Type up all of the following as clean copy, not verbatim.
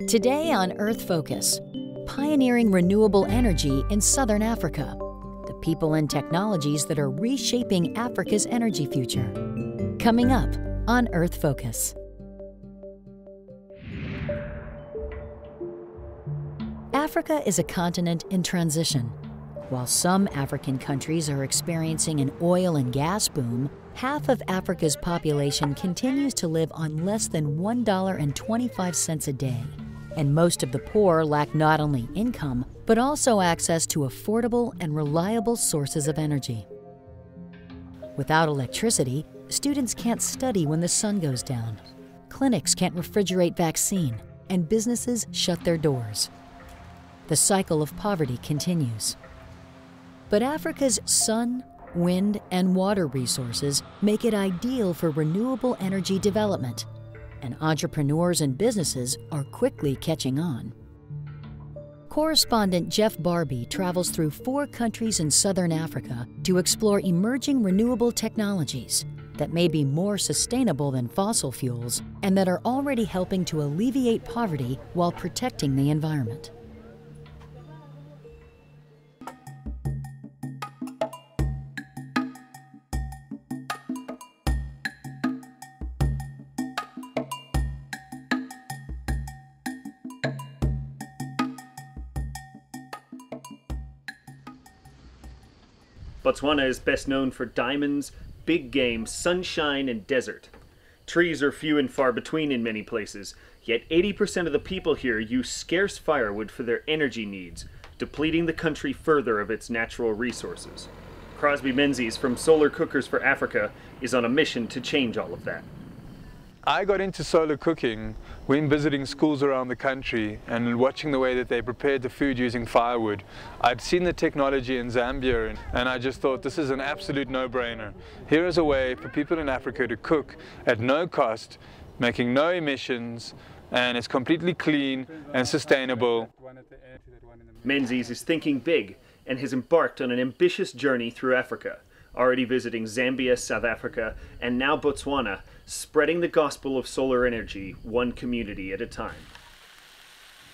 Today on Earth Focus, pioneering renewable energy in Southern Africa, the people and technologies that are reshaping Africa's energy future. Coming up on Earth Focus. Africa is a continent in transition. While some African countries are experiencing an oil and gas boom, half of Africa's population continues to live on less than $1.25 a day. And most of the poor lack not only income, but also access to affordable and reliable sources of energy. Without electricity, students can't study when the sun goes down. Clinics can't refrigerate vaccine, and businesses shut their doors. The cycle of poverty continues. But Africa's sun, wind, and water resources make it ideal for renewable energy development, and entrepreneurs and businesses are quickly catching on. Correspondent Jeff Barbee travels through 4 countries in Southern Africa to explore emerging renewable technologies that may be more sustainable than fossil fuels and that are already helping to alleviate poverty while protecting the environment. Botswana is best known for diamonds, big game, sunshine, and desert. Trees are few and far between in many places, yet 80% of the people here use scarce firewood for their energy needs, depleting the country further of its natural resources. Crosby Menzies from Solar Cookers for Africa is on a mission to change all of that. I got into solar cooking when visiting schools around the country and watching the way that they prepared the food using firewood. I'd seen the technology in Zambia and I just thought this is an absolute no-brainer. Here is a way for people in Africa to cook at no cost, making no emissions, and it's completely clean and sustainable. Menzies is thinking big and has embarked on an ambitious journey through Africa, already visiting Zambia, South Africa, and now Botswana, spreading the gospel of solar energy one community at a time.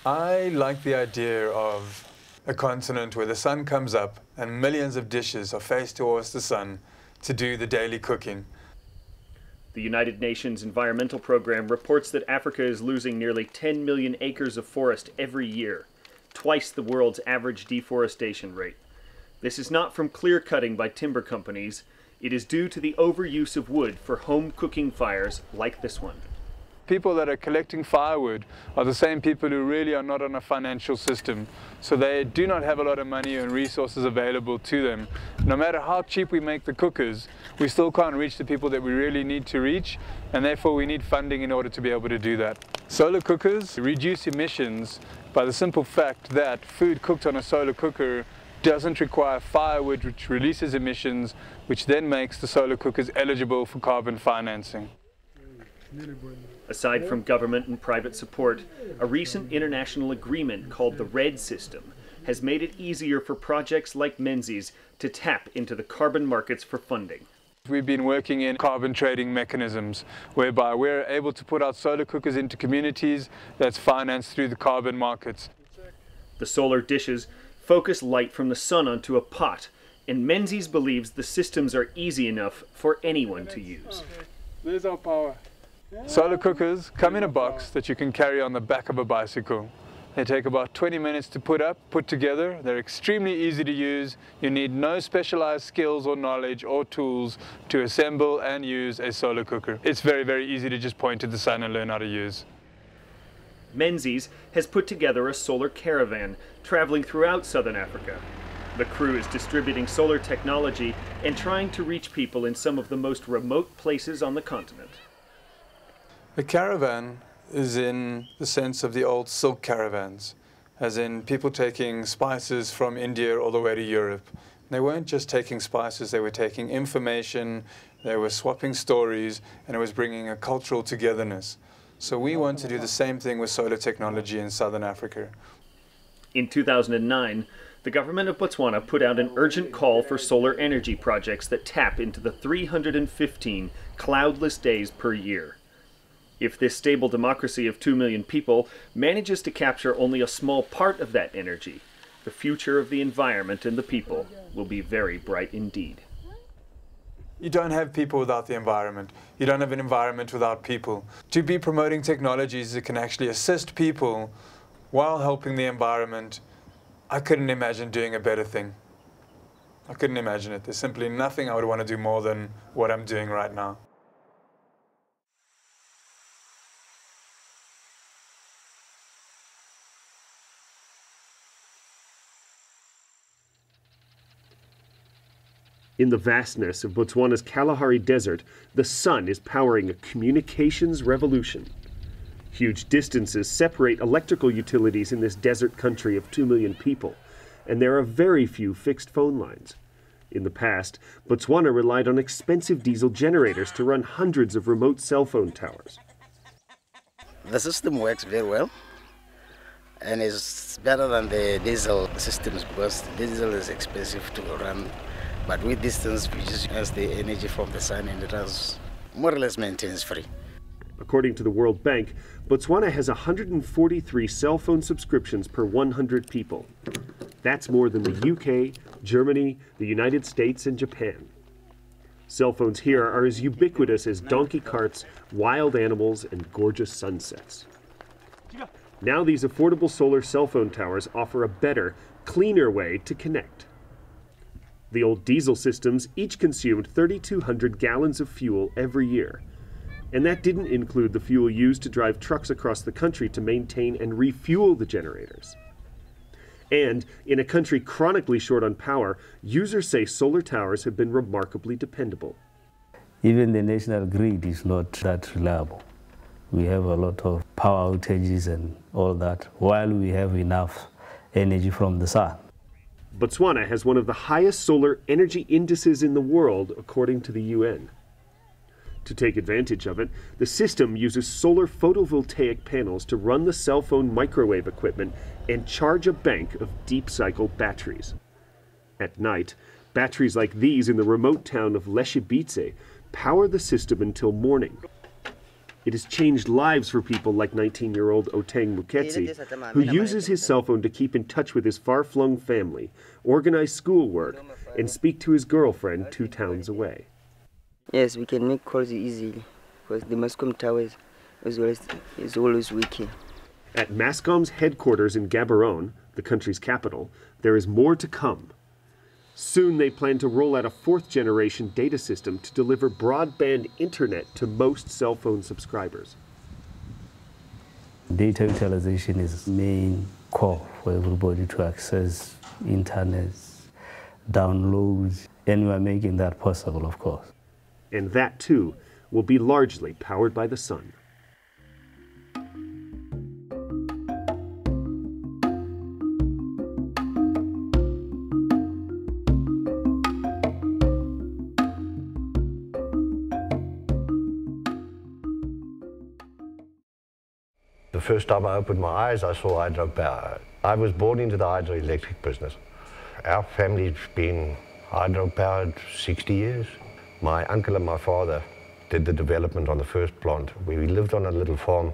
I like the idea of a continent where the sun comes up and millions of dishes are faced towards the sun to do the daily cooking. The United Nations Environmental Program reports that Africa is losing nearly 10 million acres of forest every year, twice the world's average deforestation rate. This is not from clear cutting by timber companies. It is due to the overuse of wood for home cooking fires like this one. People that are collecting firewood are the same people who really are not on a financial system. So they do not have a lot of money and resources available to them. No matter how cheap we make the cookers, we still can't reach the people that we really need to reach, and therefore we need funding in order to be able to do that. Solar cookers reduce emissions by the simple fact that food cooked on a solar cooker doesn't require firewood, which releases emissions, which then makes the solar cookers eligible for carbon financing. Aside from government and private support, a recent international agreement called the RED system has made it easier for projects like Menzies to tap into the carbon markets for funding. We've been working in carbon trading mechanisms whereby we're able to put our solar cookers into communities that's financed through the carbon markets. The solar dishes focus light from the sun onto a pot, and Menzies believes the systems are easy enough for anyone to use. There's our power. Solar cookers come in a box that you can carry on the back of a bicycle. They take about 20 minutes to put together. They're extremely easy to use. You need no specialized skills or knowledge or tools to assemble and use a solar cooker. It's very, very easy to just point to the sun and learn how to use. Menzies has put together a solar caravan traveling throughout Southern Africa. The crew is distributing solar technology and trying to reach people in some of the most remote places on the continent. The caravan is in the sense of the old silk caravans, as in people taking spices from India all the way to Europe. They weren't just taking spices, they were taking information, they were swapping stories, and it was bringing a cultural togetherness. So we want to do the same thing with solar technology in Southern Africa. In 2009, the government of Botswana put out an urgent call for solar energy projects that tap into the 315 cloudless days per year. If this stable democracy of 2 million people manages to capture only a small part of that energy, the future of the environment and the people will be very bright indeed. You don't have people without the environment. You don't have an environment without people. To be promoting technologies that can actually assist people while helping the environment, I couldn't imagine doing a better thing. I couldn't imagine it. There's simply nothing I would want to do more than what I'm doing right now. In the vastness of Botswana's Kalahari Desert, the sun is powering a communications revolution. Huge distances separate electrical utilities in this desert country of 2 million people, and there are very few fixed phone lines. In the past, Botswana relied on expensive diesel generators to run hundreds of remote cell phone towers. The system works very well, and it's better than the diesel systems because diesel is expensive to run. But with distance, we just use the energy from the sun and it is more or less maintenance free. According to the World Bank, Botswana has 143 cell phone subscriptions per 100 people. That's more than the UK, Germany, the United States, and Japan. Cell phones here are as ubiquitous as donkey carts, wild animals, and gorgeous sunsets. Now these affordable solar cell phone towers offer a better, cleaner way to connect. The old diesel systems each consumed 3,200 gallons of fuel every year. And that didn't include the fuel used to drive trucks across the country to maintain and refuel the generators. And in a country chronically short on power, users say solar towers have been remarkably dependable. Even the national grid is not that reliable. We have a lot of power outages and all that, while we have enough energy from the sun. Botswana has one of the highest solar energy indices in the world, according to the UN. To take advantage of it, the system uses solar photovoltaic panels to run the cell phone microwave equipment and charge a bank of deep-cycle batteries. At night, batteries like these in the remote town of Leshibitse power the system until morning. It has changed lives for people like 19-year-old Oteng Muketsi, who uses his cell phone to keep in touch with his far-flung family, organize schoolwork, and speak to his girlfriend 2 towns away. Yes, we can make calls easily, because the Mascom Tower is always working. At Mascom's headquarters in Gaborone, the country's capital, there is more to come. Soon they plan to roll out a 4th-generation data system to deliver broadband internet to most cell phone subscribers. Data utilization is the main core for everybody to access internet, downloads, and we are making that possible, of course. And that, too, will be largely powered by the sun. The first time I opened my eyes, I saw hydropower. I was born into the hydroelectric business. Our family's been hydropowered 60 years. My uncle and my father did the development on the first plant. We lived on a little farm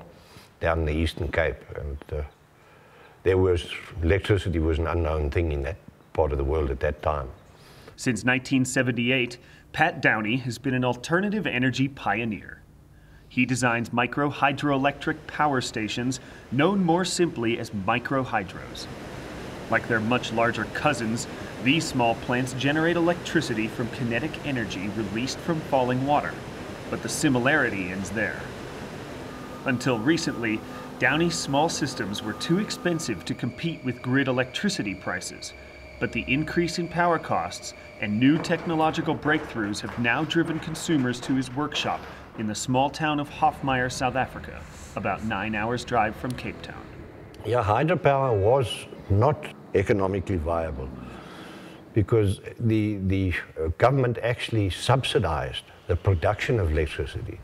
down in the Eastern Cape, and electricity was an unknown thing in that part of the world at that time. Since 1978, Pat Downey has been an alternative energy pioneer. He designs microhydroelectric power stations, known more simply as microhydros. Like their much larger cousins, these small plants generate electricity from kinetic energy released from falling water, but the similarity ends there. Until recently, Downey's small systems were too expensive to compete with grid electricity prices, but the increase in power costs and new technological breakthroughs have now driven consumers to his workshop in the small town of Hofmeyer, South Africa, about 9 hours' drive from Cape Town. Yeah, hydropower was not economically viable because the government actually subsidized the production of electricity.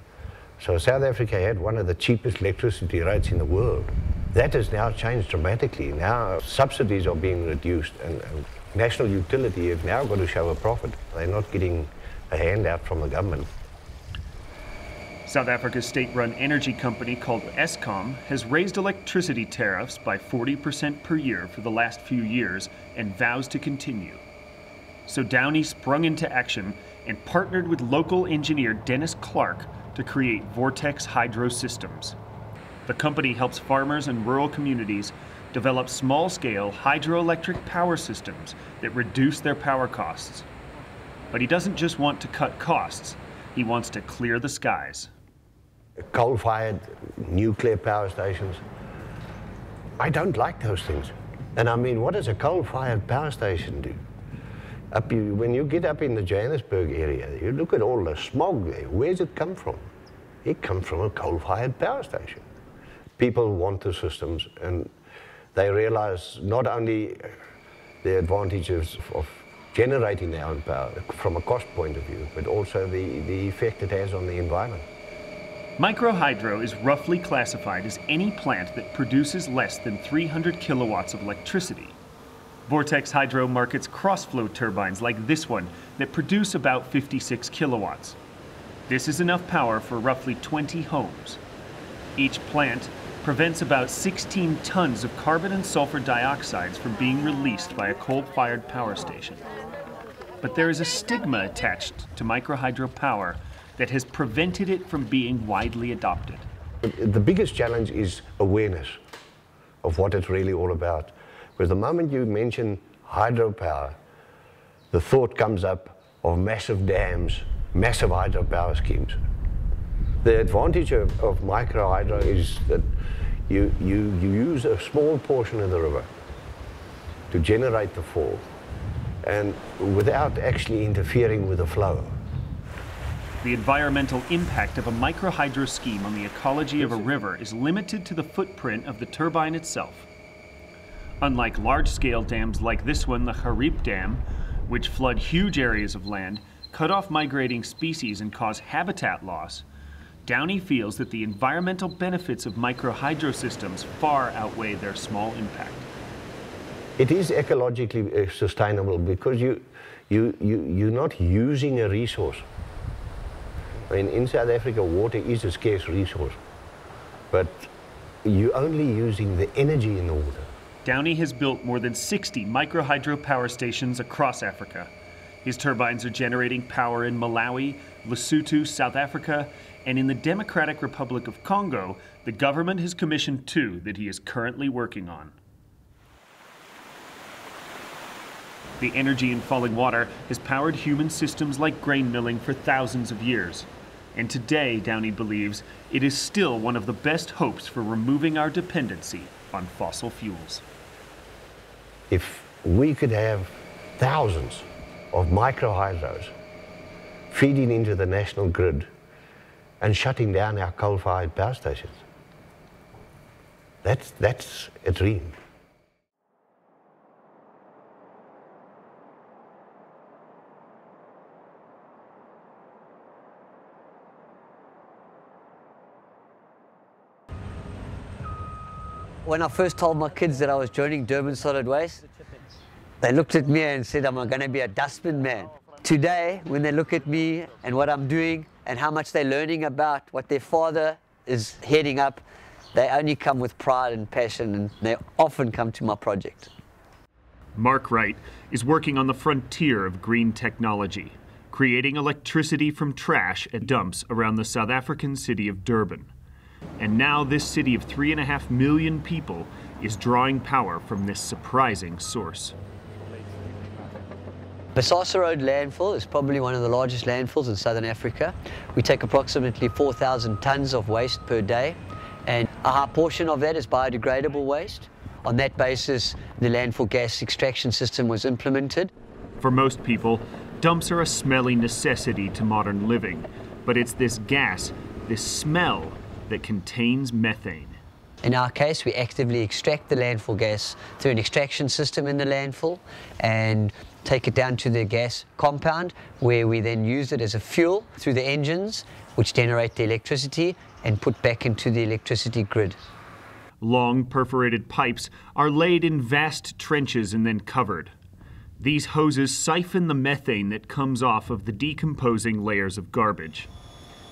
So South Africa had one of the cheapest electricity rates in the world. That has now changed dramatically. Now subsidies are being reduced and national utility have now got to show a profit. They're not getting a handout from the government. South Africa's state-run energy company called Eskom has raised electricity tariffs by 40% per year for the last few years and vows to continue. So Downey sprung into action and partnered with local engineer Dennis Clark to create Vortex Hydro Systems. The company helps farmers and rural communities develop small-scale hydroelectric power systems that reduce their power costs. But he doesn't just want to cut costs, he wants to clear the skies. Coal-fired nuclear power stations, I don't like those things. And I mean, what does a coal-fired power station do? When you get up in the Johannesburg area, you look at all the smog there. Where's it come from? It comes from a coal-fired power station. People want the systems, and they realize not only the advantages of generating their own power from a cost point of view, but also the effect it has on the environment. Microhydro is roughly classified as any plant that produces less than 300 kilowatts of electricity. Vortex Hydro markets cross-flow turbines like this one that produce about 56 kilowatts. This is enough power for roughly 20 homes. Each plant prevents about 16 tons of carbon and sulfur dioxides from being released by a coal-fired power station. But there is a stigma attached to microhydro power that has prevented it from being widely adopted. The biggest challenge is awareness of what it's really all about. Because the moment you mention hydropower, the thought comes up of massive dams, massive hydropower schemes. The advantage of microhydro is that you use a small portion of the river to generate the fall, and without actually interfering with the flow. The environmental impact of a microhydro scheme on the ecology of a river is limited to the footprint of the turbine itself. Unlike large-scale dams like this one, the Harip Dam, which flood huge areas of land, cut off migrating species and cause habitat loss, Downey feels that the environmental benefits of microhydro systems far outweigh their small impact. It is ecologically sustainable because you're not using a resource. I mean, in South Africa, water is a scarce resource, but you're only using the energy in the water. Downey has built more than 60 microhydro power stations across Africa. His turbines are generating power in Malawi, Lesotho, South Africa, and in the Democratic Republic of Congo, the government has commissioned 2 that he is currently working on. The energy in falling water has powered human systems like grain milling for thousands of years. And today, Downey believes, it is still one of the best hopes for removing our dependency on fossil fuels. If we could have thousands of microhydros feeding into the national grid and shutting down our coal-fired power stations, that's a dream. When I first told my kids that I was joining Durban Solid Waste, they looked at me and said, I'm going to be a dustbin man. Today, when they look at me and what I'm doing and how much they're learning about what their father is heading up, they only come with pride and passion, and they often come to my project. Mark Wright is working on the frontier of green technology, creating electricity from trash at dumps around the South African city of Durban. And now this city of 3.5 million people is drawing power from this surprising source. Botswana Road landfill is probably one of the largest landfills in southern Africa. We take approximately 4,000 tons of waste per day, and a high portion of that is biodegradable waste. On that basis, the landfill gas extraction system was implemented. For most people, dumps are a smelly necessity to modern living, but it's this gas, this smell, that contains methane. In our case, we actively extract the landfill gas through an extraction system in the landfill and take it down to the gas compound, where we then use it as a fuel through the engines, which generate the electricity and put back into the electricity grid. Long perforated pipes are laid in vast trenches and then covered. These hoses siphon the methane that comes off of the decomposing layers of garbage.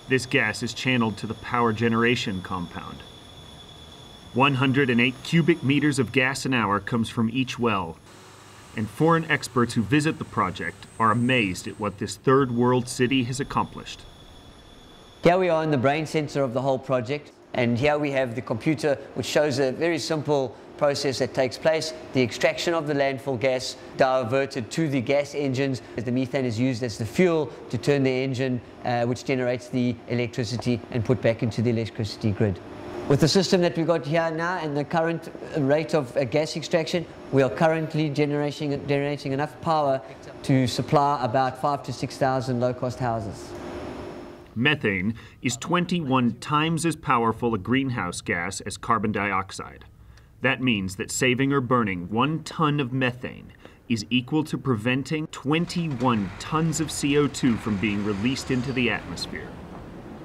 This gas is channeled to the power generation compound. 108 cubic meters of gas an hour comes from each well, and foreign experts who visit the project are amazed at what this third world city has accomplished. Here we are in the brain center of the whole project, and here we have the computer which shows a very simple process that takes place. The extraction of the landfill gas diverted to the gas engines. The methane is used as the fuel to turn the engine, which generates the electricity and put back into the electricity grid. With the system that we've got here now and the current rate of gas extraction, we are currently generating enough power to supply about 5,000 to 6,000 low-cost houses. Methane is 21 times as powerful a greenhouse gas as carbon dioxide. That means that saving or burning 1 ton of methane is equal to preventing 21 tons of CO2 from being released into the atmosphere.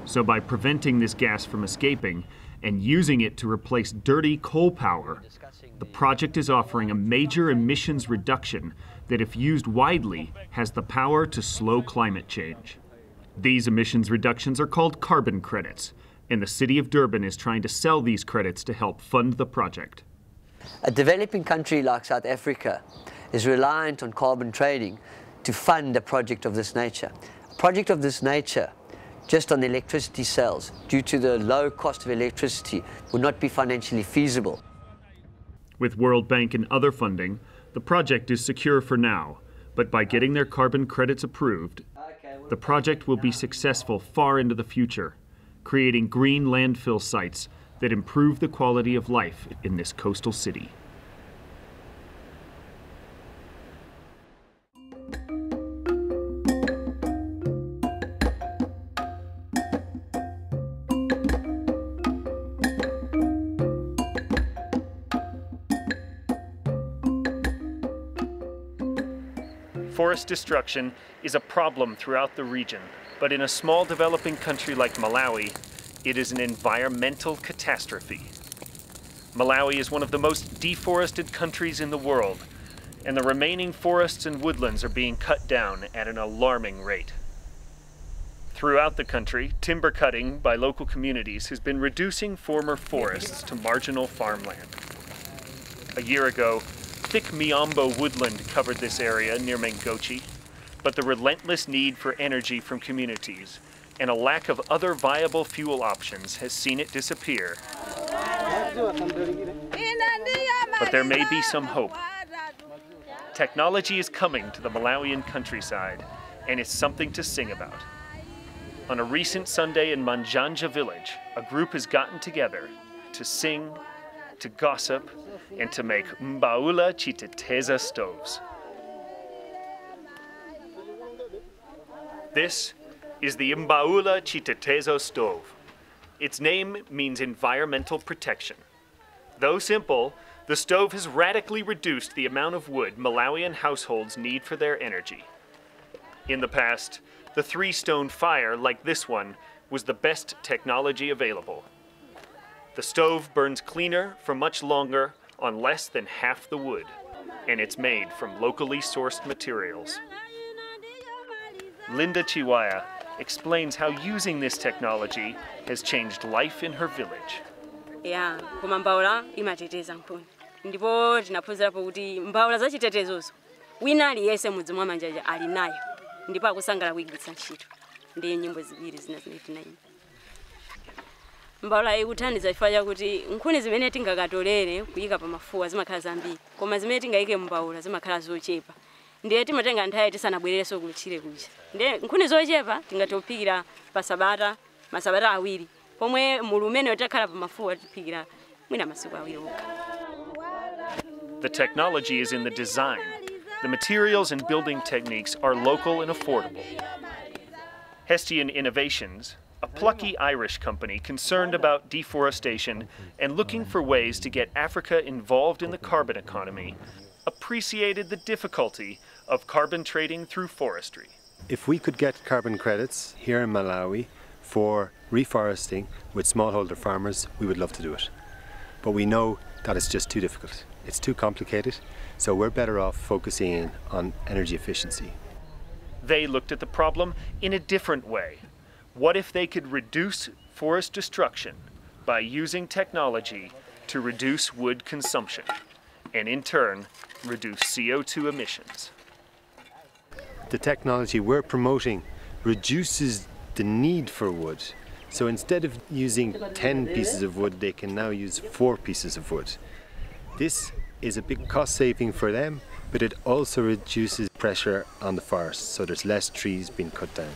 So by preventing this gas from escaping and using it to replace dirty coal power, the project is offering a major emissions reduction that, if used widely, has the power to slow climate change. These emissions reductions are called carbon credits, and the city of Durban is trying to sell these credits to help fund the project. A developing country like South Africa is reliant on carbon trading to fund a project of this nature. A project of this nature, just on electricity sales, due to the low cost of electricity, would not be financially feasible. With World Bank and other funding, the project is secure for now, but by getting their carbon credits approved, the project will be successful far into the future, creating green landfill sites that improve the quality of life in this coastal city. Forest destruction is a problem throughout the region, but in a small developing country like Malawi, it is an environmental catastrophe. Malawi is one of the most deforested countries in the world, and the remaining forests and woodlands are being cut down at an alarming rate. Throughout the country, timber cutting by local communities has been reducing former forests to marginal farmland. A year ago, thick Miombo woodland covered this area near Mangochi, but the relentless need for energy from communities and a lack of other viable fuel options has seen it disappear. But there may be some hope. Technology is coming to the Malawian countryside, and it's something to sing about. On a recent Sunday in Manjanja village, a group has gotten together to sing, to gossip, and to make mbaula chiteteza stoves. This is the mbaula chitetezo stove. Its name means environmental protection. Though simple, the stove has radically reduced the amount of wood Malawian households need for their energy. In the past, the 3-stone fire like this one was the best technology available. The stove burns cleaner for much longer on less than half the wood, and it's made from locally sourced materials. Linda Chiwaya explains how using this technology has changed life in her village. Yeah, koma mbaula imateteza nkuni. Ndipo tinaphunzirapo kuti mbaula za chitetezozo wina aliyese mudzi mwa Manjanja ali nayo. Ndipo akusangala kuigwiritsa ntchito. Ndiye nyimbo ziwiri zina zimene tinayimba. Mbaula ikuthandiza chifukwa chakuti nkhuni zimene tingakatolere kuyika pa mafuwa zimakhala zambiri, koma zimene tingayike mbaula zimakhala zochepa. Ndiye timatenga nthawi tisanabwererenso kulitchire kuja. Ndiye nkhuni zochepa tingatopikira pa masabata awiri, pomwe mulu umene utakhala pa mafuwa tipikira mwina masiku awiri okha. The technology is in the design. The materials and building techniques are local and affordable. Hestian Innovations, a plucky Irish company concerned about deforestation and looking for ways to get Africa involved in the carbon economy, appreciated the difficulty of carbon trading through forestry. If we could get carbon credits here in Malawi for reforesting with smallholder farmers, we would love to do it. But we know that it's just too difficult. It's too complicated, so we're better off focusing on energy efficiency. They looked at the problem in a different way. What if they could reduce forest destruction by using technology to reduce wood consumption and in turn reduce CO2 emissions? The technology we're promoting reduces the need for wood. So instead of using 10 pieces of wood, they can now use 4 pieces of wood. This is a big cost saving for them, but it also reduces pressure on the forest, so there's less trees being cut down.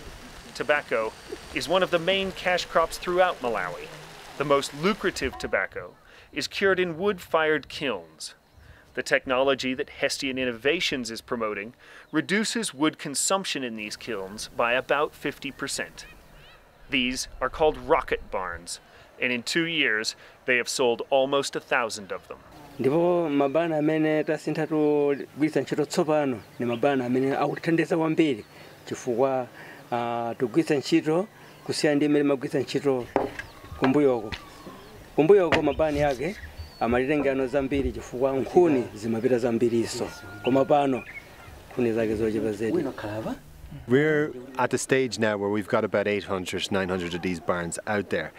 Tobacco is one of the main cash crops throughout Malawi. The most lucrative tobacco is cured in wood-fired kilns. The technology that Hestian Innovations is promoting reduces wood consumption in these kilns by about 50%. These are called rocket barns, and in 2 years they have sold almost 1,000 of them. Ndipo mabana amene tasintha kugwiritsa ntchito tsopano ni mabana amene akutithandiza kwambiri chifukwa tugwiritsa ntchito kusiyana ndi imene magwiritsa ntchito kumbuyoko. Kumbuyoko mabani yake amalitenga zambiri chifukwa nkhuni zimapita zambiriso. Koma pano nkhuni zake zochepa zedi. We're at the stage now where we've got about 800, 900 of these barns out there.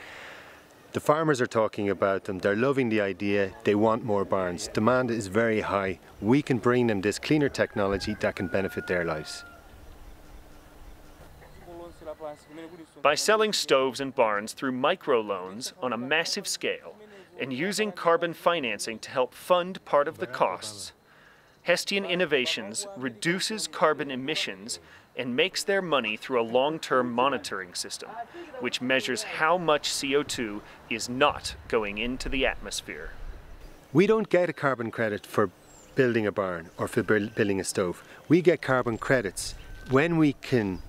The farmers are talking about them, they're loving the idea, they want more barns. Demand is very high. We can bring them this cleaner technology that can benefit their lives. By selling stoves and barns through microloans on a massive scale and using carbon financing to help fund part of the costs, Hestian Innovations reduces carbon emissions and makes their money through a long-term monitoring system, which measures how much CO2 is not going into the atmosphere. We don't get a carbon credit for building a barn or for building a stove. We get carbon credits when we can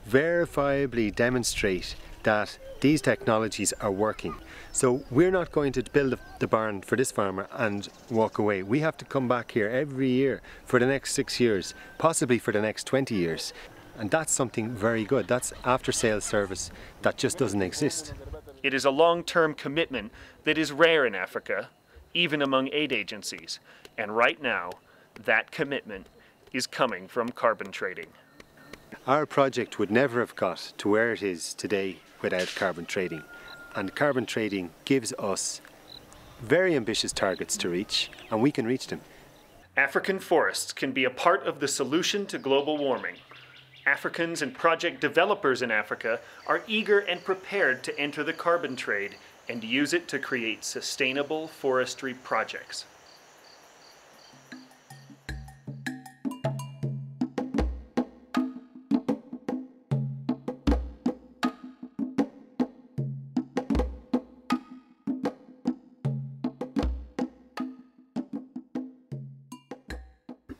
verifiably demonstrate that these technologies are working. So we're not going to build the barn for this farmer and walk away. We have to come back here every year for the next 6 years, possibly for the next 20 years. And that's something very good. That's after-sales service that just doesn't exist. It is a long-term commitment that is rare in Africa, even among aid agencies. And right now, that commitment is coming from carbon trading. Our project would never have got to where it is today without carbon trading. And carbon trading gives us very ambitious targets to reach, and we can reach them. African forests can be a part of the solution to global warming. Africans and project developers in Africa are eager and prepared to enter the carbon trade and use it to create sustainable forestry projects.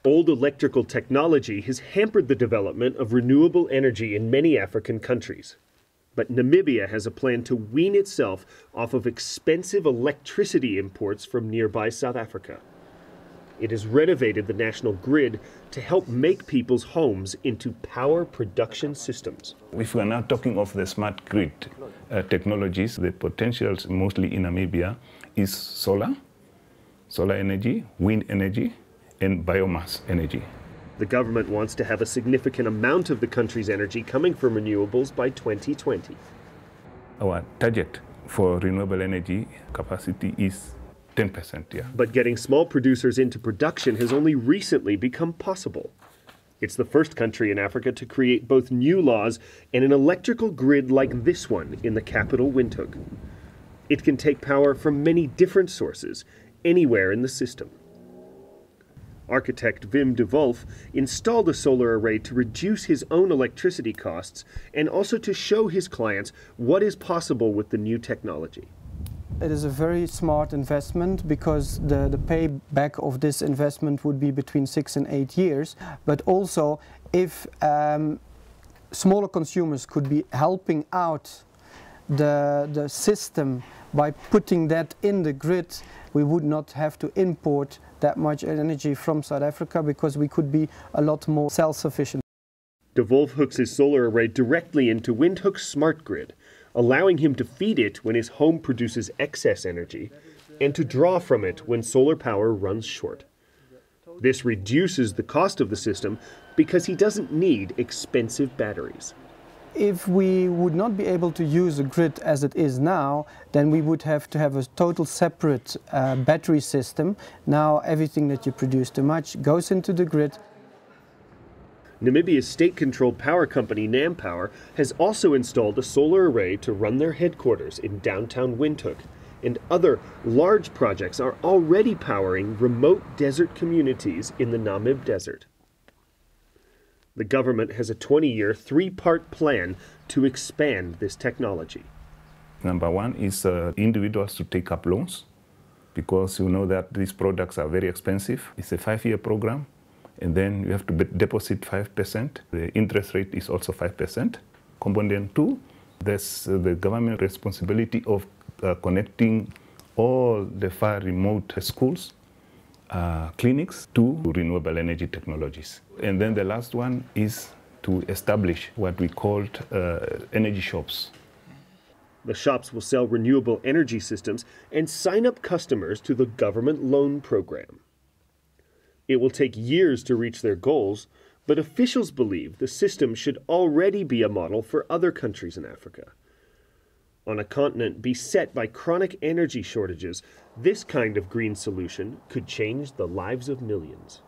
Old electrical technology has hampered the development of renewable energy in many African countries. But Namibia has a plan to wean itself off of expensive electricity imports from nearby South Africa. It has renovated the national grid to help make people's homes into power production systems. If we are now talking of the smart grid technologies, the potentials mostly in Namibia is solar energy, wind energy, and biomass energy. The government wants to have a significant amount of the country's energy coming from renewables by 2020. Our target for renewable energy capacity is 10%, yeah. But getting small producers into production has only recently become possible. It's the first country in Africa to create both new laws and an electrical grid like this one in the capital, Windhoek. It can take power from many different sources, anywhere in the system. Architect Wim de Wolf installed a solar array to reduce his own electricity costs and also to show his clients what is possible with the new technology. It is a very smart investment because the payback of this investment would be between 6 and 8 years. But also, if smaller consumers could be helping out the system by putting that in the grid, we would not have to import that much energy from South Africa because we could be a lot more self-sufficient. De Wolf hooks his solar array directly into Windhoek's smart grid, allowing him to feed it when his home produces excess energy and to draw from it when solar power runs short. This reduces the cost of the system because he doesn't need expensive batteries. if we would not be able to use the grid as it is now, then we would have to have a total separate battery system. Now everything that you produce too much goes into the grid. Namibia's state-controlled power company, Nampower, has also installed a solar array to run their headquarters in downtown Windhoek, and other large projects are already powering remote desert communities in the Namib Desert. The government has a 20-year, three-part plan to expand this technology. Number one is individuals to take up loans, because you know that these products are very expensive. It's a 5-year program, and then you have to deposit 5%. The interest rate is also 5%. Component two, there's the government responsibility of connecting all the far remote schools, clinics to renewable energy technologies. And then the last one is to establish what we called energy shops. The shops will sell renewable energy systems and sign up customers to the government loan program. It will take years to reach their goals, but officials believe the system should already be a model for other countries in Africa. On a continent beset by chronic energy shortages, this kind of green solution could change the lives of millions.